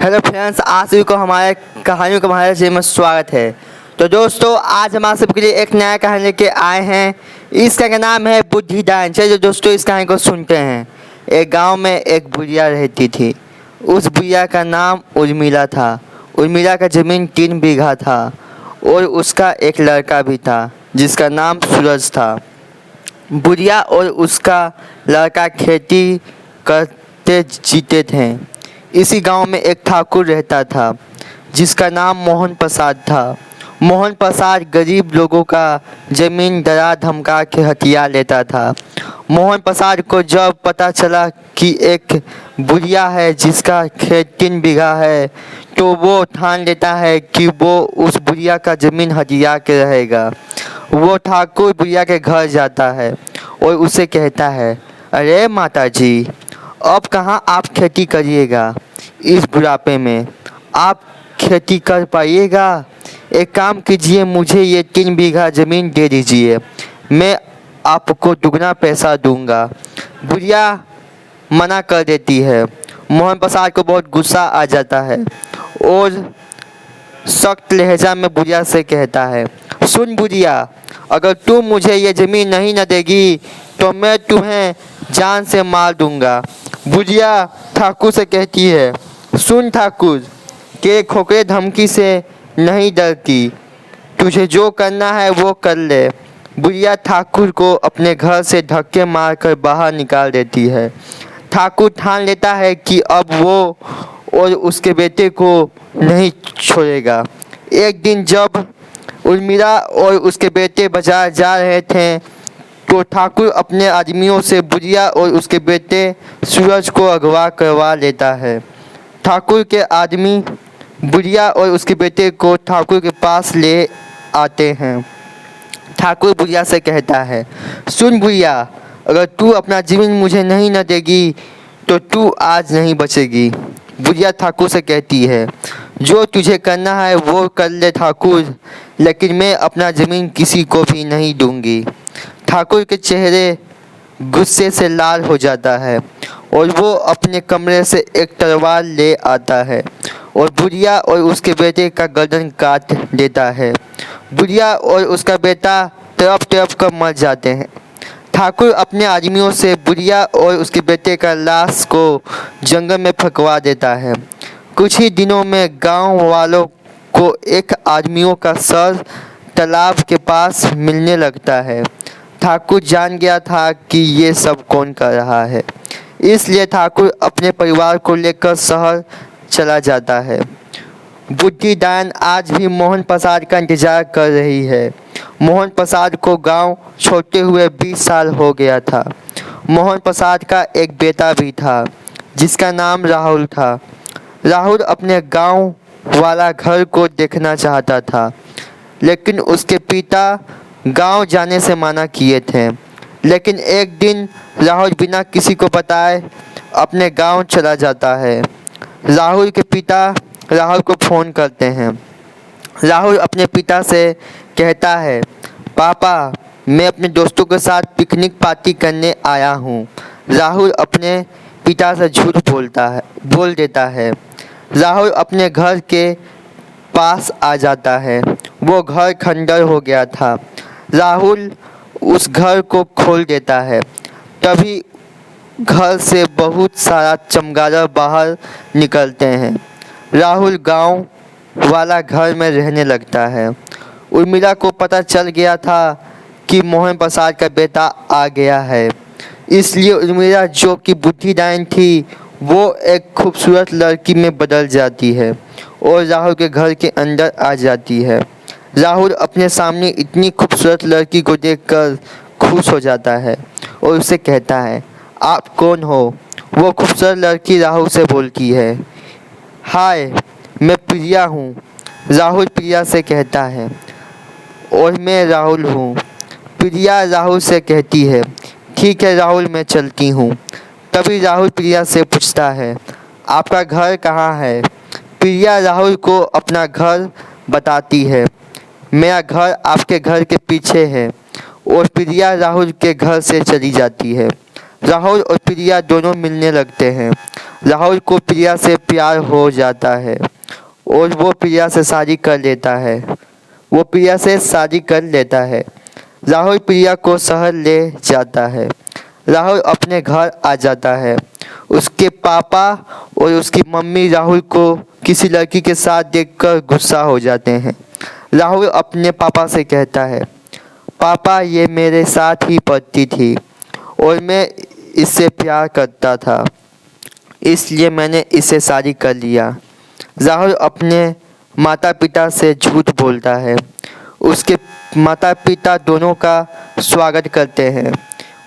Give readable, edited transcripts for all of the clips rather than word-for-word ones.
Hello friends, आप सभी को हमारे कहानियों के हमारे चैनल में स्वागत है। तो दोस्तों, आज हम आप सबके लिए एक नया कहानी लेके आए हैं। इस कहानी का नाम है बुद्धिदान। चलिए दोस्तों, इस कहानी को सुनते हैं। एक गांव में एक बुढ़िया रहती थी। उस बुढ़िया का नाम उर्मिला था। उर्मिला का ज़मीन 3 बीघा था और उसका एक लड़का भी था जिसका नाम सूरज था। बुढ़िया और उसका लड़का खेती करते जीते थे। इसी गांव में एक ठाकुर रहता था जिसका नाम मोहन प्रसाद था। मोहन प्रसाद गरीब लोगों का जमीन डरा धमका के हथिया लेता था। मोहन प्रसाद को जब पता चला कि एक बुढ़िया है जिसका खेत 3 बीघा है, तो वो ठान लेता है कि वो उस बुढ़िया का जमीन हथिया के रहेगा। वो ठाकुर बुढ़िया के घर जाता है और उसे कहता है, अरे माता जी, अब कहाँ आप खेती करिएगा? इस बुढ़ापे में आप खेती कर पाइएगा? एक काम कीजिए, मुझे ये 3 बीघा ज़मीन दे दीजिए, मैं आपको दुगना पैसा दूंगा। बुढ़िया मना कर देती है। मोहन प्रसाद को बहुत गुस्सा आ जाता है और सख्त लहजा में बुढ़िया से कहता है, सुन बुढ़िया, अगर तू मुझे ये ज़मीन नहीं न देगी तो मैं तुम्हें जान से मार दूंगा। बुढ़िया ठाकुर से कहती है, सुन ठाकुर, के खोखले धमकी से नहीं डरती, तुझे जो करना है वो कर ले। बुढ़िया ठाकुर को अपने घर से धक्के मारकर बाहर निकाल देती है। ठाकुर ठान लेता है कि अब वो और उसके बेटे को नहीं छोड़ेगा। एक दिन जब उर्मिला और उसके बेटे बाजार जा रहे थे तो ठाकुर अपने आदमियों से बुढ़िया और उसके बेटे सूरज को अगवा करवा लेता है। ठाकुर के आदमी बुढ़िया और उसके बेटे को ठाकुर के पास ले आते हैं। ठाकुर बुढ़िया से कहता है, सुन बुढ़िया, अगर तू अपना ज़मीन मुझे नहीं न देगी तो तू आज नहीं बचेगी। बुढ़िया ठाकुर से कहती है, जो तुझे करना है वो कर ले ठाकुर, लेकिन मैं अपना ज़मीन किसी को भी नहीं दूंगी। ठाकुर के चेहरे गुस्से से लाल हो जाता है और वो अपने कमरे से एक तलवार ले आता है और बुढ़िया और उसके बेटे का गर्दन काट देता है। बुढ़िया और उसका बेटा तड़प तड़प कर मर जाते हैं। ठाकुर अपने आदमियों से बुढ़िया और उसके बेटे का लाश को जंगल में फंकवा देता है। कुछ ही दिनों में गांव वालों को एक आदमियों का सर तालाब के पास मिलने लगता है। ठाकुर जान गया था कि ये सब कौन कर रहा है, इसलिए ठाकुर अपने परिवार को लेकर शहर चला जाता है। बुद्धिदान आज भी मोहन प्रसाद का इंतजार कर रही है। मोहन प्रसाद को गांव छोड़ते हुए 20 साल हो गया था। मोहन प्रसाद का एक बेटा भी था जिसका नाम राहुल था। राहुल अपने गांव वाला घर को देखना चाहता था, लेकिन उसके पिता गांव जाने से मना किए थे। लेकिन एक दिन राहुल बिना किसी को बताए अपने गांव चला जाता है। राहुल के पिता राहुल को फ़ोन करते हैं। राहुल अपने पिता से कहता है, पापा, मैं अपने दोस्तों के साथ पिकनिक पार्टी करने आया हूँ। राहुल अपने पिता से झूठ बोल देता है। राहुल अपने घर के पास आ जाता है। वो घर खंडर हो गया था। राहुल उस घर को खोल देता है। तभी घर से बहुत सारा चमगादड़ बाहर निकलते हैं। राहुल गांव वाला घर में रहने लगता है। उर्मिला को पता चल गया था कि मोहन प्रसाद का बेटा आ गया है, इसलिए उर्मिला, जो कि बुद्धिदान थी, वो एक खूबसूरत लड़की में बदल जाती है और राहुल के घर के अंदर आ जाती है। राहुल अपने सामने इतनी खूबसूरत लड़की को देखकर खुश हो जाता है और उसे कहता है, आप कौन हो? वो खूबसूरत लड़की राहुल से बोलती है, हाय, मैं प्रिया हूँ। राहुल प्रिया से कहता है, और मैं राहुल हूँ। प्रिया राहुल से कहती है, ठीक है राहुल, मैं चलती हूँ। तभी राहुल प्रिया से पूछता है, आपका घर कहाँ है? प्रिया राहुल को अपना घर बताती है। मेरा घर आपके घर के पीछे है। और प्रिया राहुल के घर से चली जाती है। राहुल और प्रिया दोनों मिलने लगते हैं। राहुल को प्रिया से प्यार हो जाता है और वो प्रिया से शादी कर लेता है। वो प्रिया से शादी कर लेता है। राहुल प्रिया को शहर ले जाता है। राहुल अपने घर आ जाता है। उसके पापा और उसकी मम्मी राहुल को किसी लड़की के साथ देखकर गुस्सा हो जाते हैं। राहुल अपने पापा से कहता है, पापा ये मेरे साथ ही पढ़ती थी और मैं इससे प्यार करता था, इसलिए मैंने इससे शादी कर लिया। राहुल अपने माता पिता से झूठ बोलता है। उसके माता पिता दोनों का स्वागत करते हैं।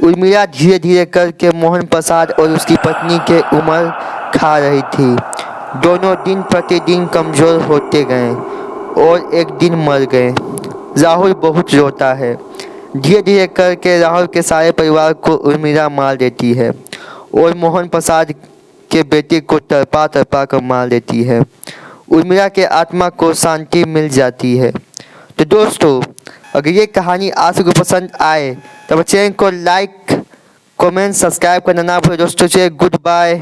उर्मिला धीरे धीरे करके मोहन प्रसाद और उसकी पत्नी के उम्र खा रही थी। दोनों दिन प्रतिदिन कमज़ोर होते गए और एक दिन मर गए। राहुल बहुत रोता है। धीरे धीरे करके राहुल के सारे परिवार को उर्मिला मार देती है और मोहन प्रसाद के बेटे को तड़पा तड़पा कर मार देती है। उर्मिला के आत्मा को शांति मिल जाती है। तो दोस्तों, अगर ये कहानी आप सबको पसंद आए तो चैनल को लाइक, कमेंट, सब्सक्राइब करना ना भूलें। दोस्तों, गुड बाय।